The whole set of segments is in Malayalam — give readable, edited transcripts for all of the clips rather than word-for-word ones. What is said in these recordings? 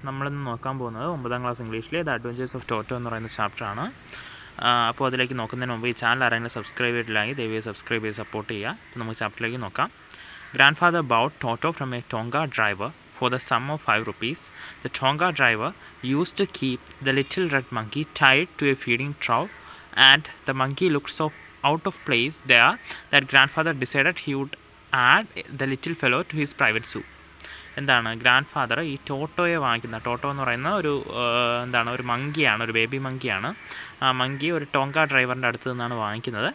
നമ്മളിന്ന് നോക്കാൻ പോകുന്നത് 9ാം ക്ലാസ് ഇംഗ്ലീഷിലെ ദ അഡ്വഞ്ചേഴ്സ് ഓഫ് ടോട്ടോ എന്ന് പറയുന്ന ചാപ്റ്ററാണ്. അപ്പോൾ അതിലേക്ക് നോക്കുന്നതിന് മുമ്പ് ഈ ചാനൽ ആരെങ്കിലും സബ്സ്ക്രൈബ് ചെയ്തിട്ടില്ലെങ്കിൽ ദയവായി സബ്സ്ക്രൈബ് ചെയ്ത് സപ്പോർട്ട് ചെയ്യുക. അപ്പോൾ നമുക്ക് ചാപ്റ്ററിലേക്ക് നോക്കാം. Grand father bought Toto from a Tonga driver for the sum of 5 rupees. The Tonga driver used to keep the little red monkey tied to a feeding trough, and the monkey looked so out of place there that grandfather decided he would add the little fellow to his private zoo. എന്താണ് ഗ്രാൻഡ് ഫാദർ ഈ ടോട്ടോയെ വാങ്ങിക്കുന്ന ടോട്ടോ എന്ന് പറയുന്ന ഒരു മങ്കിയാണ്, ഒരു ബേബി മങ്കിയാണ്. ആ മങ്കി ഒരു ടോങ്ക ഡ്രൈവറിൻ്റെ അടുത്ത് നിന്നാണ് വാങ്ങിക്കുന്നത്.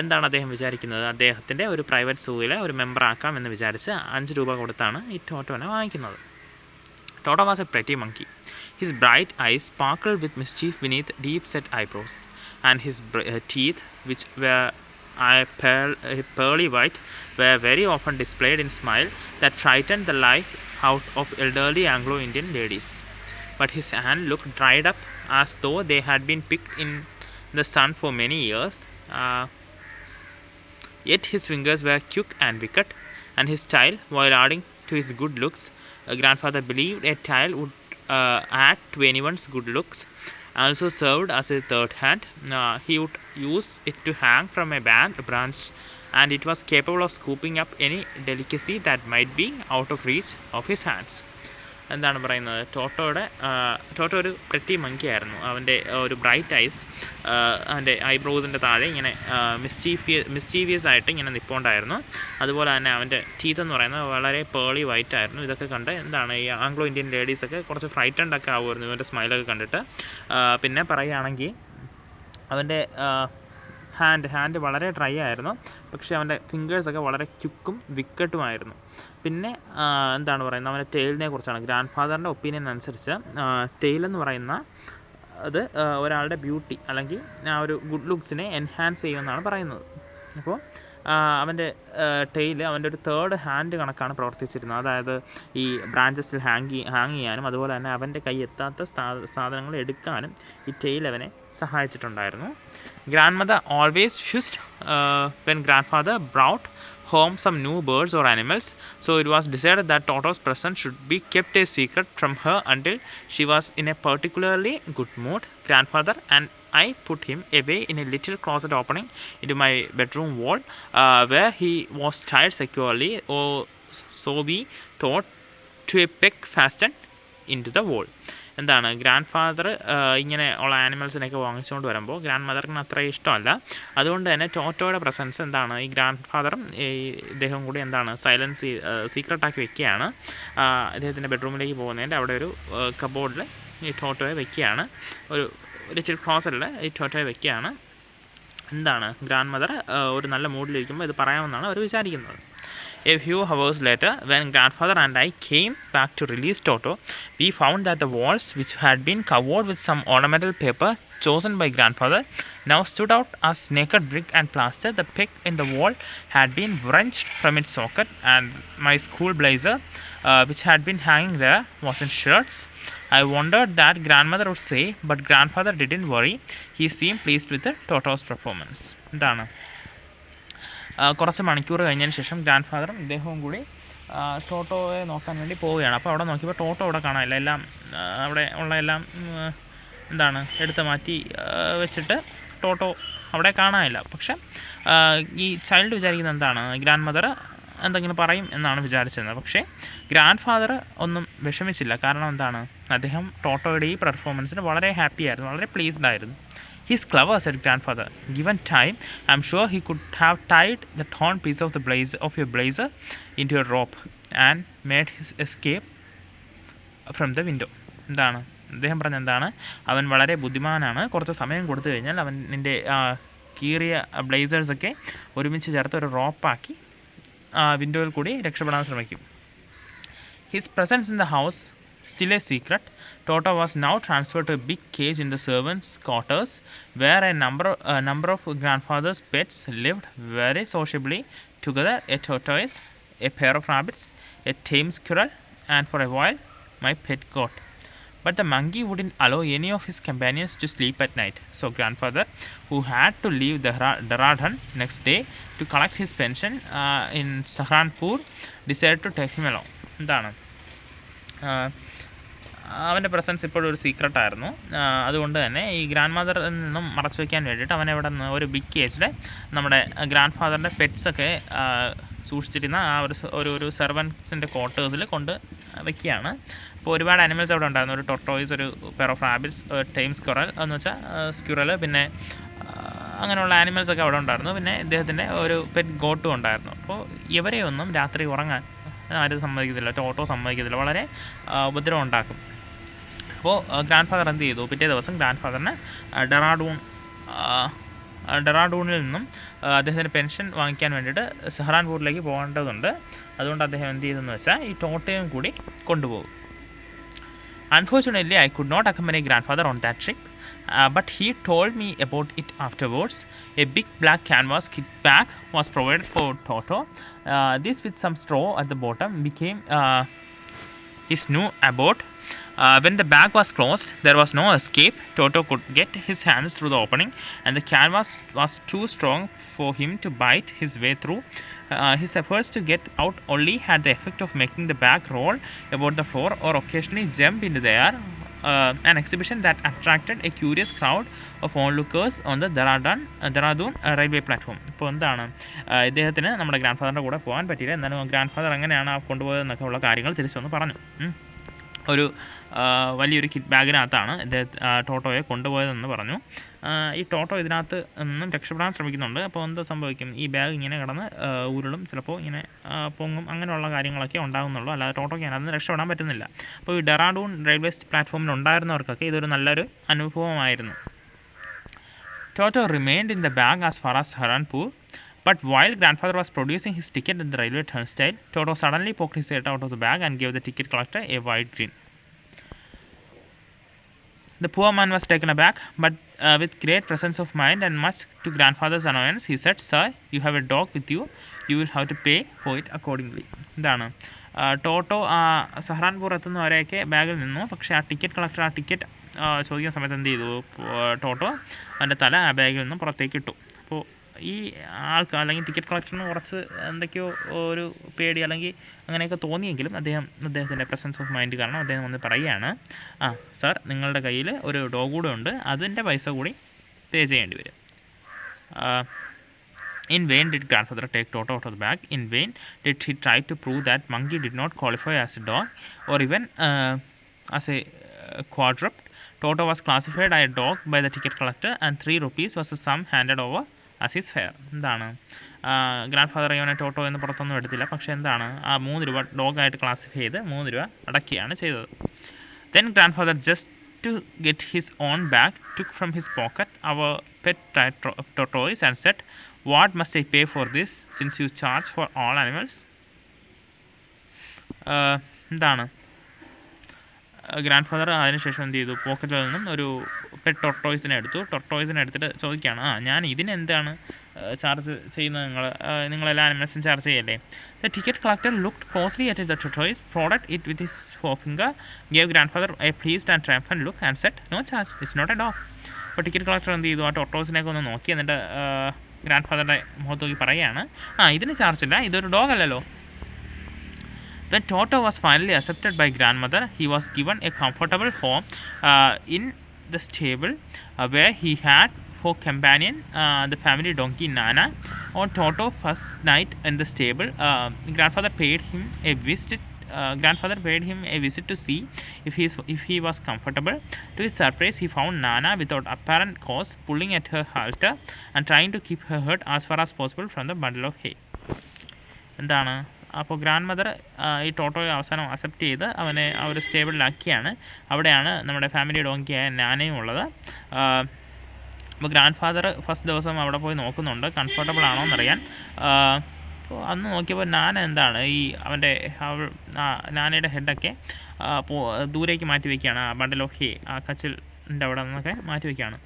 എന്താണ് അദ്ദേഹം വിചാരിക്കുന്നത്? അദ്ദേഹത്തിൻ്റെ ഒരു പ്രൈവറ്റ് സൂവിലെ ഒരു മെമ്പറാക്കാം എന്ന് വിചാരിച്ച് 5 രൂപ കൊടുത്താണ് ഈ ടോട്ടോനെ വാങ്ങിക്കുന്നത്. Toto was a pretty monkey. His bright eyes sparkled with mischief beneath deep-set eyebrows, and his teeth, which were pearly white, were very often displayed in smile that frightened the life out of elderly Anglo-Indian ladies. But his hand looked dried up as though they had been picked in the sun for many years. Yet his fingers were quick and wicked, and his style, while adding to his good looks, grandfather believed a child would add to anyone's good looks, also served as a third hand. He would use it to hang from a branch, and it was capable of scooping up any delicacy that might be out of reach of his hands. എന്താണ് പറയുന്നത്? ടോട്ടോ ഒരു പ്രെറ്റി മങ്കി ആയിരുന്നു. അവൻ്റെ ഒരു ബ്രൈറ്റ് ഐസ് അവൻ്റെ ഐബ്രോസിൻ്റെ താഴെ ഇങ്ങനെ മിസ്റ്റീവിയസ് ആയിട്ട് ഇങ്ങനെ നിൽപ്പുണ്ടായിരുന്നു. അതുപോലെ തന്നെ അവൻ്റെ ടീത്ത് എന്ന് പറയുന്നത് വളരെ പേളി വൈറ്റ് ആയിരുന്നു. ഇതൊക്കെ കണ്ട് എന്താണ് ഈ ആംഗ്ലോ ഇന്ത്യൻ ലേഡീസൊക്കെ കുറച്ച് ഫ്രൈറ്റൻഡ് ഒക്കെ ആവുമായിരുന്നു ഇവൻ്റെ സ്മൈലൊക്കെ കണ്ടിട്ട്. പിന്നെ പറയുകയാണെങ്കിൽ അവൻ്റെ ഹാൻഡ് വളരെ ഡ്രൈ ആയിരുന്നു, പക്ഷേ അവൻ്റെ ഫിംഗേഴ്സൊക്കെ വളരെ ക്വിക്കും വിക്കറ്റുമായിരുന്നു. പിന്നെ എന്താണ് പറയുന്നത്, അവൻ്റെ ടെയിലിനെ കുറിച്ചാണ്. ഗ്രാൻഡ് ഫാദറിൻ്റെ ഒപ്പീനിയൻ അനുസരിച്ച് ടെയിൽ എന്ന് പറയുന്ന അത് ഒരാളുടെ ബ്യൂട്ടി അല്ലെങ്കിൽ ആ ഒരു ഗുഡ് ലുക്സിനെ എൻഹാൻസ് ചെയ്യുമെന്നാണ് പറയുന്നത്. അപ്പോൾ അവൻ്റെ ടെയിൽ അവൻ്റെ ഒരു തേർഡ് ഹാൻഡ് കണക്കാണ് പ്രവർത്തിച്ചിരുന്നത്. അതായത് ഈ ബ്രാഞ്ചസിൽ ഹാങ് ചെയ്യാനും അതുപോലെ തന്നെ അവൻ്റെ കൈ എത്താത്ത സാധനങ്ങൾ എടുക്കാനും ഈ ടെയിൽ അവനെ സഹായിച്ചിട്ടുണ്ടായിരുന്നു. Grandmother always hissed when grandfather brought home some new birds or animals, so it was decided that Toto's presence should be kept a secret from her until she was in a particularly good mood. Grandfather and I put him away in a little closet opening into my bedroom wall, where he was tied securely, or so we thought, to a peg fastened into the wall. എന്താണ് ഗ്രാൻഡ് ഫാദർ ഇങ്ങനെ ഉള്ള ആനിമൽസിനെയൊക്കെ വാങ്ങിച്ചുകൊണ്ട് വരുമ്പോൾ ഗ്രാൻഡ് മദറിന് അത്ര ഇഷ്ടമല്ല. അതുകൊണ്ട് തന്നെ ടോട്ടോയുടെ പ്രസൻസ് എന്താണ് ഈ ഗ്രാൻഡ് ഫാദറും ഇദ്ദേഹം കൂടി എന്താണ് സീക്രട്ടാക്കി വെക്കുകയാണ്. അദ്ദേഹത്തിൻ്റെ ബെഡ്റൂമിലേക്ക് പോകുന്നതിൻ്റെ അവിടെ ഒരു കബോർഡിൽ ഈ ടോട്ടോയെ വെക്കുകയാണ്, ഒരു ലിറ്റിൽ ക്ലോസറ്റിൽ ഈ ടോട്ടോയെ വെക്കുകയാണ്. എന്താണ് ഗ്രാൻഡ് മദർ ഒരു നല്ല മൂഡിലിരിക്കുമ്പോൾ ഇത് പറയാമെന്നാണ് അവർ വിചാരിക്കുന്നത്. A few hours later, when grandfather and I came back to release Toto, we found that the walls, which had been covered with some ornamental paper chosen by grandfather, now stood out as naked brick and plaster. The peg in the wall had been wrenched from its socket, and my school blazer, which had been hanging there, was in shreds. I wondered that grandmother would say, but grandfather didn't worry. He seemed pleased with the Toto's performance. എന്താണ് കുറച്ച് മണിക്കൂർ കഴിഞ്ഞതിന് ശേഷം ഗ്രാൻഡ് ഫാദറും ഇദ്ദേഹവും കൂടി ടോട്ടോയെ നോക്കാൻ വേണ്ടി പോവുകയാണ്. അപ്പോൾ അവിടെ നോക്കിയപ്പോൾ ടോട്ടോ അവിടെ കാണാനില്ല. എല്ലാം അവിടെ ഉള്ള എല്ലാം എന്താണ് എടുത്ത് മാറ്റി വെച്ചിട്ട് ടോട്ടോ അവിടെ കാണാനില്ല. പക്ഷെ ഈ ചൈൽഡ് വിചാരിക്കുന്നത് എന്താണ്, ഗ്രാൻഡ് മദർ എന്തെങ്കിലും പറയും എന്നാണ് വിചാരിച്ചിരുന്നത്. പക്ഷേ ഗ്രാൻഡ് ഫാദർ ഒന്നും വിഷമിച്ചില്ല. കാരണം എന്താണ്, അദ്ദേഹം ടോട്ടോയുടെ ഈ പെർഫോമൻസിന് വളരെ ഹാപ്പി ആയിരുന്നു, വളരെ പ്ലീസ്ഡ് ആയിരുന്നു. "He's clever," said grandfather. "Given time, I'm sure he could have tied the torn piece of your blazer into a rope and made his escape from the window." എന്താണ് അദ്ദേഹം പറഞ്ഞ എന്താണ്, അവൻ വളരെ ബുദ്ധിമാനാണ്. കുറച്ച് സമയം കൊടുത്തു കഴിഞ്ഞാൽ അവൻ നിൻ്റെ കീറിയ ബ്ലേസേഴ്സൊക്കെ ഒരുമിച്ച് ചേർത്ത് ഒരു റോപ്പാക്കി വിൻഡോയിൽ കൂടി രക്ഷപ്പെടാൻ ശ്രമിക്കും. His presence in the house still a secret, Toto was now transferred to a big cage in the servants' quarters, where a number of grandfather's pets lived very sociably together: a tortoise, a pair of rabbits, a tame squirrel, and for a while my pet goat. But the monkey wouldn't allow any of his companions to sleep at night, so grandfather, who had to leave Dehradun next day to collect his pension in Saharanpur, decided to take him along. എന്താണ് അവൻ്റെ പ്രസൻസ് ഇപ്പോഴും ഒരു സീക്രട്ടായിരുന്നു. അതുകൊണ്ട് തന്നെ ഈ ഗ്രാൻഡ് മദറിൽ നിന്നും മറച്ചു വയ്ക്കാൻ വേണ്ടിയിട്ട് അവൻ ഇവിടെ നിന്ന് ഒരു ബിഗ് കേജിൽ നമ്മുടെ ഗ്രാൻഡ് ഫാദറിൻ്റെ പെറ്റ്സൊക്കെ സൂക്ഷിച്ചിരുന്ന ആ ഒരു സെർവൻസിൻ്റെ ക്വാർട്ടേഴ്സിൽ കൊണ്ട് വയ്ക്കുകയാണ്. അപ്പോൾ ഒരുപാട് ആനിമൽസ് അവിടെ ഉണ്ടായിരുന്നു. ഒരു ടൊർട്ടോയ്സ്, ഒരു pair of rabbits, time squirrel എന്ന് വെച്ചാൽ സ്ക്യൂറൽ, പിന്നെ അങ്ങനെയുള്ള ആനിമൽസൊക്കെ അവിടെ ഉണ്ടായിരുന്നു. പിന്നെ ഇദ്ദേഹത്തിൻ്റെ ഒരു പെറ്റ് ഗോട്ടും ഉണ്ടായിരുന്നു. അപ്പോൾ ഇവരെയൊന്നും രാത്രി ഉറങ്ങാൻ ആരും സമ്മതിക്കത്തില്ല, ടോട്ടോ സമ്മതിക്കത്തില്ല, വളരെ ഉപദ്രവം ഉണ്ടാക്കും. അപ്പോൾ ഗ്രാൻഡ് ഫാദർ എന്ത് ചെയ്തു, പിറ്റേ ദിവസം ഗ്രാൻഡ് ഫാദറിന് ഡെറാഡൂണിൽ നിന്നും അദ്ദേഹത്തിൻ്റെ പെൻഷൻ വാങ്ങിക്കാൻ വേണ്ടിയിട്ട് സഹറാൻപൂരിലേക്ക് പോകേണ്ടതുണ്ട്. അതുകൊണ്ട് അദ്ദേഹം എന്ത് ചെയ്തെന്ന് വെച്ചാൽ ഈ ടോട്ടയും കൂടി കൊണ്ടുപോകും. Unfortunately, I could not accompany grandfather on that trip, but he told me about it afterwards. A big black canvas kit bag was provided for Toto. This, with some straw at the bottom, became his new abode. When the bag was closed, there was no escape. Toto could get his hands through the opening, and the canvas was too strong for him to bite his way through. His efforts to get out only had the effect of making the bag roll about the floor or occasionally jump into the air. An exhibition that attracted a curious crowd of onlookers on the Dehradun railway platform. ഇപ്പോൾ എന്താണ്, ഇദ്ദേഹത്തിന് നമ്മുടെ ഗ്രാൻഡ് ഫാദറിൻ്റെ കൂടെ പോകാൻ പറ്റിയില്ല. എന്നാലും ഗ്രാൻഡ് ഫാദർ എങ്ങനെയാണ് കൊണ്ടുപോയതെന്നൊക്കെ ഉള്ള കാര്യങ്ങൾ തിരിച്ചൊന്ന് പറഞ്ഞു. ഒരു വലിയൊരു കിറ്റ് ബാഗിനകത്താണ് ടോട്ടോയെ കൊണ്ടുപോയതെന്ന് പറഞ്ഞു. ഈ ടോട്ടോ ഇതിനകത്ത് നിന്നും രക്ഷപ്പെടാൻ ശ്രമിക്കുന്നുണ്ട്. അപ്പോൾ എന്താ സംഭവിക്കും, ഈ ബാഗ് ഇങ്ങനെ കിടന്ന് ഉരുളും, ചിലപ്പോൾ ഇങ്ങനെ പൊങ്ങും, അങ്ങനെയുള്ള കാര്യങ്ങളൊക്കെ ഉണ്ടാകുന്നുള്ളൂ. അല്ലാതെ ടോട്ടോയ്ക്ക് അതിനകത്ത് രക്ഷപ്പെടാൻ പറ്റുന്നില്ല. അപ്പോൾ ഈ ഡെറാഡൂൺ റെയിൽവേ പ്ലാറ്റ്ഫോമിൽ ഉണ്ടായിരുന്നവർക്കൊക്കെ ഇതൊരു നല്ലൊരു അനുഭവമായിരുന്നു. Toto remained in the bag as far as Saharanpur. But while grandfather was producing his ticket at the railway turnstile, Toto suddenly poked his head out of the bag and gave the ticket collector a wide grin. The poor man was taken aback, but with great presence of mind and much to grandfather's annoyance, he said, "Sir, you have a dog with you. You will have to pay for it accordingly." ഇതാണ് ടോട്ടോ സഹറാൻപൂർ എത്തുന്നവരെയൊക്കെ ബാഗിൽ നിന്നു. പക്ഷേ ആ ടിക്കറ്റ് കളക്ടർ ആ ടിക്കറ്റ് ചോദിക്കുന്ന സമയത്ത് എന്ത് ചെയ്തു, ടോട്ടോ അവൻ്റെ തല ആ ബാഗിൽ നിന്നും പുറത്തേക്ക് ഇട്ടു. അപ്പോൾ ഈ ആൾക്ക് അല്ലെങ്കിൽ ടിക്കറ്റ് കളക്ടറിന് കുറച്ച് എന്തൊക്കെയോ ഒരു പേടി അല്ലെങ്കിൽ അങ്ങനെയൊക്കെ തോന്നിയെങ്കിലും അദ്ദേഹത്തിൻ്റെ പ്രസൻസ് ഓഫ് മൈൻഡ് കാരണം അദ്ദേഹം വന്ന് പറയുകയാണ്, സാർ, നിങ്ങളുടെ കയ്യിൽ ഒരു ഡോഗ് കൂടെ ഉണ്ട്, അതിൻ്റെ പൈസ കൂടി പേ ചെയ്യേണ്ടി വരും. In vain did grandfather take Toto out of the bag. In vain did he try to prove that monkey did not qualify as a dog or even as a quadruped. Toto was classified as a dog by the ticket collector, and 3 rupees was the sum handed over as his fare. എന്താണ്, ഗ്രാൻഡ് ഫാദർ ഇവനെ ടോട്ടോ എന്ന് പുറത്തൊന്നും എടുത്തില്ല. പക്ഷേ എന്താണ്, ആ 3 രൂപ ഡോഗായിട്ട് ക്ലാസിഫൈ ചെയ്ത് 3 രൂപ അടക്കുകയാണ് ചെയ്തത്. Then grandfather, just to get his own bag, took from his pocket our pet tortoise and said, "What must I pay for this, since you charge for all animals?" എന്താണ്, ഗ്രാൻഡ് ഫാദർ അതിനുശേഷം എന്ത് ചെയ്തു, പോക്കറ്റിൽ നിന്നും ഒരു പെറ്റ് ടൊർട്ടോയ്സിനെ എടുത്തിട്ട് ചോദിക്കുകയാണ്, ഞാൻ ഇതിനെന്താണ് ചാർജ് ചെയ്യുന്നത്, നിങ്ങളെല്ലാ ആനിമൽസും ചാർജ് ചെയ്യല്ലേ? The ticket collector looked closely at the tortoise, prodded it with his forefinger, gave grandfather a pleased and triumphant look and said, "No charge, it's not a dog." അപ്പോൾ ടിക്കറ്റ് കളക്ടർ എന്ത് ചെയ്തു, ആ ടൊർട്ടോസിനെയൊക്കെ ഒന്ന് നോക്കി, എന്നിട്ട് ഗ്രാൻഡ് ഫാദറുടെ മുഖത്ത് നോക്കി പറയുകയാണ്, ഇതിന് ചാർജില്ല, ഇതൊരു ഡോഗ് അല്ലല്ലോ. When Toto was finally accepted by grandmother, he was given a comfortable home in the stable where he had for companion the family donkey Nana. On Toto's first night in the stable, grandfather paid him a visit to see if he was comfortable. To his surprise, he found Nana without apparent cause pulling at her halter and trying to keep her head as far as possible from the bundle of hay. എന്താണ്, അപ്പോൾ ഗ്രാൻഡ് മദർ ഈ ടോട്ടോയെ അവസാനം അക്സെപ്റ്റ് ചെയ്ത് അവനെ ആ ഒരു സ്റ്റേബിളിലാക്കിയാണ്. അവിടെയാണ് നമ്മുടെ ഫാമിലി ഡോങ്കിയായ നാനയും ഉള്ളത്. അപ്പോൾ ഗ്രാൻഡ് ഫാദർ ഫസ്റ്റ് ദിവസം അവിടെ പോയി നോക്കുന്നുണ്ട് കംഫർട്ടബിൾ ആണോ എന്നറിയാൻ. അപ്പോൾ അന്ന് നോക്കിയപ്പോൾ നാന എന്താണ്, ഈ നാനയുടെ ഹെഡൊക്കെ ദൂരേക്ക് മാറ്റി വയ്ക്കുകയാണ്. ആ ബണ്ടിൽ ഓഫ് ഹേ, ആ കച്ചിലിൻ്റെ അവിടെ നിന്നൊക്കെ മാറ്റി വയ്ക്കുകയാണ്.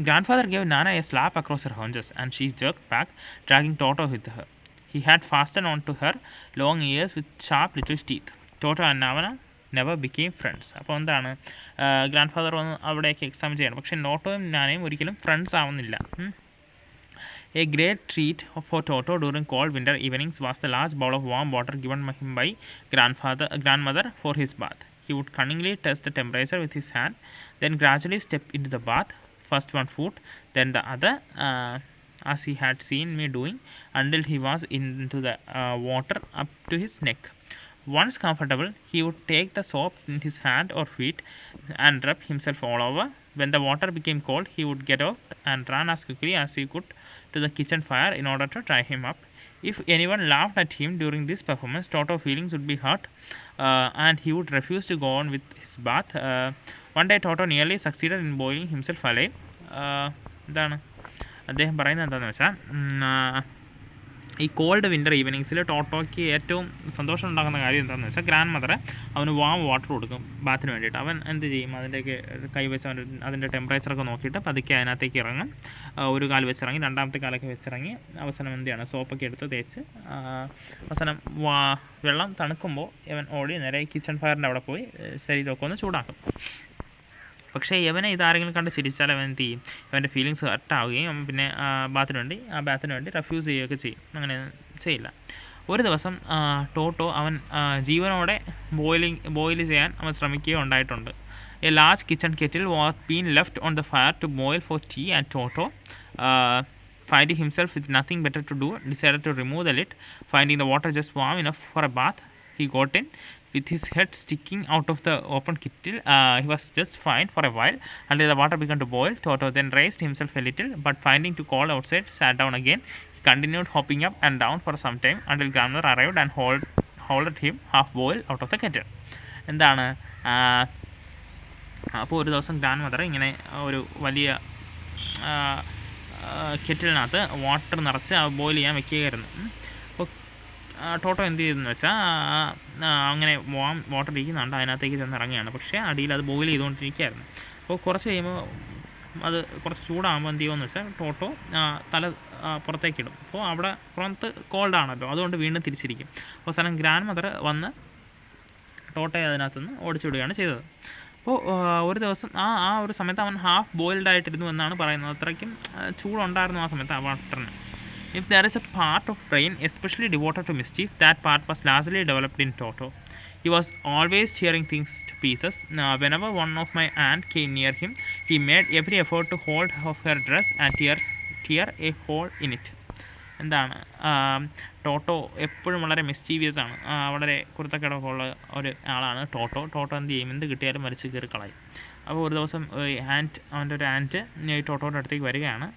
Grandfather gave Nana a slap across her haunches, and she jerked back, dragging Toto with her. He had fastened onto her long ears with sharp little teeth. Toto and Nana never became friends. അപ്പോൾ എന്താണ്, ഗ്രാൻഡ് ഫാദർ വന്ന് അവിടേക്ക് എക്സാം ചെയ്യണം, പക്ഷേ ടോട്ടോയും നാനയും ഒരിക്കലും ഫ്രണ്ട്സ് ആവുന്നില്ല. A great treat for Toto during cold winter evenings was the large bowl of warm water given him by grandmother for his bath. He would cunningly test the temperature with his hand, then gradually step into the bath, first one foot, then the other, as he had seen me doing, until he was into the water up to his neck. Once comfortable, he would take the soap in his hand or feet and rub himself all over. When the water became cold, he would get out and run as quickly as he could to the kitchen fire in order to dry him up. If anyone laughed at him during this performance, Toto's feelings would be hurt, and he would refuse to go on with his bath. One day, Toto nearly succeeded in boiling himself alive. എന്താണ് അദ്ദേഹം പറയുന്നത് എന്താണെന്ന് വെച്ചാൽ, ഈ കോൾഡ് വിൻ്റർ ഈവനിങ്സിൽ ടോട്ടോയ്ക്ക് ഏറ്റവും സന്തോഷം ഉണ്ടാകുന്ന കാര്യം എന്താണെന്ന് വെച്ചാൽ, ഗ്രാൻഡ് മദർ അവന് വാം വാട്ടർ കൊടുക്കും ബാത്തിന് വേണ്ടിയിട്ട്. അവൻ എന്ത് ചെയ്യും, അതിൻ്റെയൊക്കെ കൈവച്ച് അതിൻ്റെ ടെമ്പറേച്ചറൊക്കെ നോക്കിയിട്ട് പതുക്കെ അതിനകത്തേക്ക് ഇറങ്ങും. ഒരു കാല് വെച്ചിറങ്ങി, രണ്ടാമത്തെ കാലൊക്കെ വെച്ചിറങ്ങി, അവസാനം എന്ത് ചെയ്യണം, സോപ്പൊക്കെ എടുത്ത് തേച്ച് അവസാനം വെള്ളം തണുക്കുമ്പോൾ ഇവൻ ഓടി നേരെ കിച്ചൺ ഫയറിൻ്റെ അവിടെ പോയി ശരീരമൊക്കെ ഒന്ന് ചൂടാക്കും. പക്ഷേ ഇവനെ ഇതാരെങ്കിലും കണ്ട് ചിരിച്ചാൽ അവൻ എന്ത് ചെയ്യും, ഇവൻ്റെ ഫീലിങ്സ് ഹർട്ടാവുകയും പിന്നെ ബാത്തിന് വേണ്ടി റെഫ്യൂസ് ചെയ്യുകയൊക്കെ ചെയ്യും. അങ്ങനെ ചെയ്യില്ല. ഒരു ദിവസം ടോട്ടോ അവൻ ജീവനോടെ ബോയിൽ ചെയ്യാൻ അവൻ ശ്രമിക്കുകയും ഉണ്ടായിട്ടുണ്ട്. A large kitchen kettle was been left on the fire to boil for tea, and Toto, finding himself with nothing better to do, decided to remove the lid. Finding the water just warm enough for a bath, he got in. With his head sticking out of the open kettle, he was just fine for a while until the water began to boil. Toto then raised himself a little, but finding too cold outside, sat down again. He continued hopping up and down for some time until grandmother arrived and hauled him half boiled out of the kettle. എന്താണ്, അപ്പോൾ ഒരു ദിവസം ഗ്രാൻഡ് മദർ ഇങ്ങനെ ഒരു വലിയ കെറ്റിലിനകത്ത് വാട്ടർ നിറച്ച് ബോയിൽ ചെയ്യാൻ വെക്കുകയായിരുന്നു. അപ്പോൾ ടോട്ടോ എന്ത് ചെയ്തെന്ന് വെച്ചാൽ, അങ്ങനെ വാട്ടർ ഇരിക്കുന്നുണ്ട്, അതിനകത്തേക്ക് ചെന്ന് ഇറങ്ങുകയാണ്. പക്ഷേ അടിയിൽ അത് ബോയിൽ ചെയ്തുകൊണ്ടിരിക്കുകയായിരുന്നു. അപ്പോൾ കുറച്ച് കഴിയുമ്പോൾ അത് കുറച്ച് ചൂടാകുമ്പോൾ എന്ത് ചെയ്യുമെന്ന് വെച്ചാൽ, ടോട്ടോ തല പുറത്തേക്കിടും. അപ്പോൾ അവിടെ പുറത്ത് കോൾഡാണല്ലോ, അതുകൊണ്ട് വീണ്ടും തിരിച്ചിരിക്കും. അവസാനം ഗ്രാൻഡ് മദർ വന്ന് ടോട്ടോയെ അതിനകത്തുനിന്ന് ഓടിച്ചു വിടുകയാണ് ചെയ്തത്. അപ്പോൾ ഒരു ദിവസം ആ ഒരു സമയത്ത് അവൻ ഹാഫ് ബോയിൽഡ് ആയിട്ടിരുന്നു എന്നാണ് പറയുന്നത്. അത്രയ്ക്കും ചൂടുണ്ടായിരുന്നു ആ സമയത്ത് ആ വാട്ടറിന്. If there is a part of brain especially devoted to mischief, that part was largely developed in Toto. He was always tearing things to pieces. Whenever one of my aunt came near him, he made every effort to hold off her dress and tear a hole in it. എന്താണ്, ടോട്ടോ എപ്പോഴും വളരെ മിസ്റ്റീവിയസ് ആണ്, വളരെ കുരുത്തക്കിടക്കുള്ള ഒരു ആളാണ് ടോട്ടോ. എന്ത് ചെയ്യും, എന്ത് കിട്ടിയാലും വലിച്ച് കയറി കളയും. അപ്പോൾ ഒരു ദിവസം അവൻ്റെ ഒരു ആൻറ്റ് ഈ ടോട്ടോയുടെ അടുത്തേക്ക് വരികയാണ്.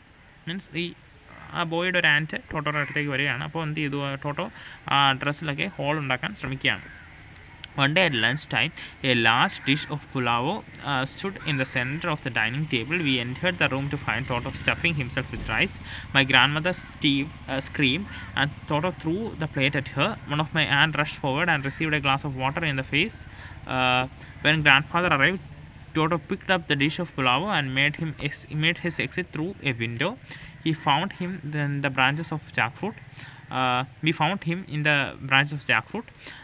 മീൻസ് ആ ബോയുടെ ഒരു ആൻറ്റ് ടോട്ടോയുടെ അടുത്തേക്ക് വരികയാണ്. അപ്പോൾ എന്ത് ചെയ്തു, ടോട്ടോ ആ ഡ്രസ്സിലൊക്കെ ഹോൾ ഉണ്ടാക്കാൻ ശ്രമിക്കുകയാണ്. One day at lunchtime, a large dish of pulao stood in the center of the dining table. We entered the room to find Toto stuffing himself with rice. My grandmother screamed, and Toto threw the plate at her. One of my aunt rushed forward and received a glass of water in the face. When grandfather arrived, Toto picked up the dish of pulao and made his exit through a window. We found him in the branches of jackfruit.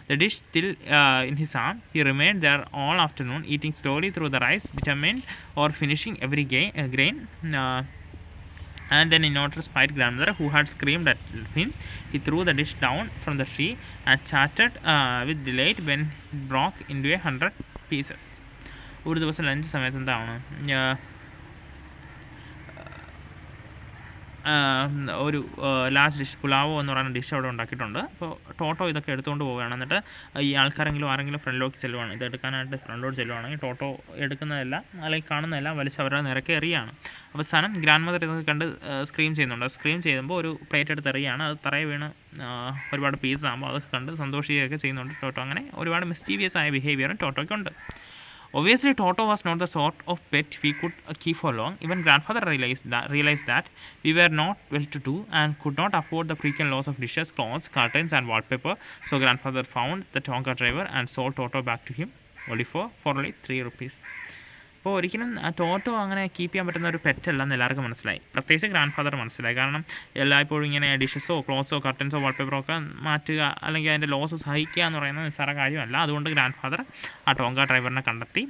The dish still in his arm. He remained there all afternoon, eating slowly through the rice, determined or finishing every grain. And then, in order to spite grandmother, who had screamed at him, he threw the dish down from the tree and chattered with delight when it broke into 100 pieces. ഒരു ദിവസം ലഞ്ച് സമയത്ത് എന്താണ്, ഒരു ലാസ്റ്റ് ഡിഷ് പുലാവോ എന്ന് പറയുന്ന ഡിഷ് അവിടെ ഉണ്ടാക്കിയിട്ടുണ്ട്. അപ്പോൾ ടോട്ടോ ഇതൊക്കെ എടുത്തുകൊണ്ട് പോവുകയാണ്. എന്നിട്ട് ഈ ആരെങ്കിലും ഫ്രണ്ടിലോട്ട് ചെല്ലുവാണ്, ഇത് എടുക്കാനായിട്ട് ഫ്രണ്ടിലോട്ട് ചെല്ലുവാണെങ്കിൽ ടോട്ടോ എടുക്കുന്നതെല്ലാം അല്ലെങ്കിൽ കാണുന്നതെല്ലാം വലിച്ച് അവരുടെ നിരക്കെ എറിയാണ്. അവസാനം ഗ്രാൻഡ് മദർ ഇതൊക്കെ കണ്ട് സ്ക്രീം ചെയ്യുന്നുണ്ട്. സ്ക്രീം ചെയ്യുമ്പോൾ ഒരു പ്ലേറ്റ് എടുത്ത് എറിയാണ്. അത് തറയെ വീണ് ഒരുപാട് പീസ് ആകുമ്പോൾ അതൊക്കെ കണ്ട് സന്തോഷിക്കുകയൊക്കെ ചെയ്യുന്നുണ്ട് ടോട്ടോ. അങ്ങനെ ഒരുപാട് മിസ്റ്റീവിയസ് ആയ ബിഹേവിയറും ടോട്ടോയ്ക്കുണ്ട്. Obviously, Toto was not the sort of pet we could keep for long. Even grandfather realized that we were not well-to-do and could not afford the frequent loss of dishes, clothes, curtains, and wallpaper. So grandfather found the Tonka driver and sold Toto back to him for only 3 rupees. അപ്പോൾ ഒരിക്കലും ടോട്ടോ അങ്ങനെ കീപ്പ് ചെയ്യാൻ പറ്റുന്ന ഒരു പെറ്റല്ലെന്ന് എല്ലാവർക്കും മനസ്സിലായി. പ്രത്യേകിച്ച് ഗ്രാൻഡ് ഫാദർ മനസ്സിലായി. കാരണം എല്ലായ്പ്പോഴും ഇങ്ങനെ ഡിഷസോ ക്ലോത്ത്സോ കർട്ടൻസോ വാൾപേപ്പറോ ഒക്കെ മാറ്റുക അല്ലെങ്കിൽ അതിൻ്റെ ലോസ് സഹിക്കുക എന്ന് പറയുന്നത് നിസ്സാര കാര്യമല്ല. അതുകൊണ്ട് ഗ്രാൻഡ് ഫാദർ ആ ടോങ്ക ഡ്രൈവറിനെ കണ്ടെത്തി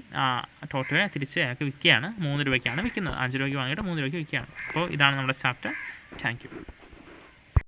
ടോട്ടോയെ തിരിച്ച് അയാൾക്ക് വിൽക്കുകയാണ്. 3 രൂപയ്ക്കാണ് വിൽക്കുന്നത്. 5 രൂപയ്ക്ക് വാങ്ങിയിട്ട് 3 രൂപയ്ക്ക് വിൽക്കുകയാണ്. അപ്പോൾ ഇതാണ് നമ്മുടെ ചാപ്റ്റർ. Thank you.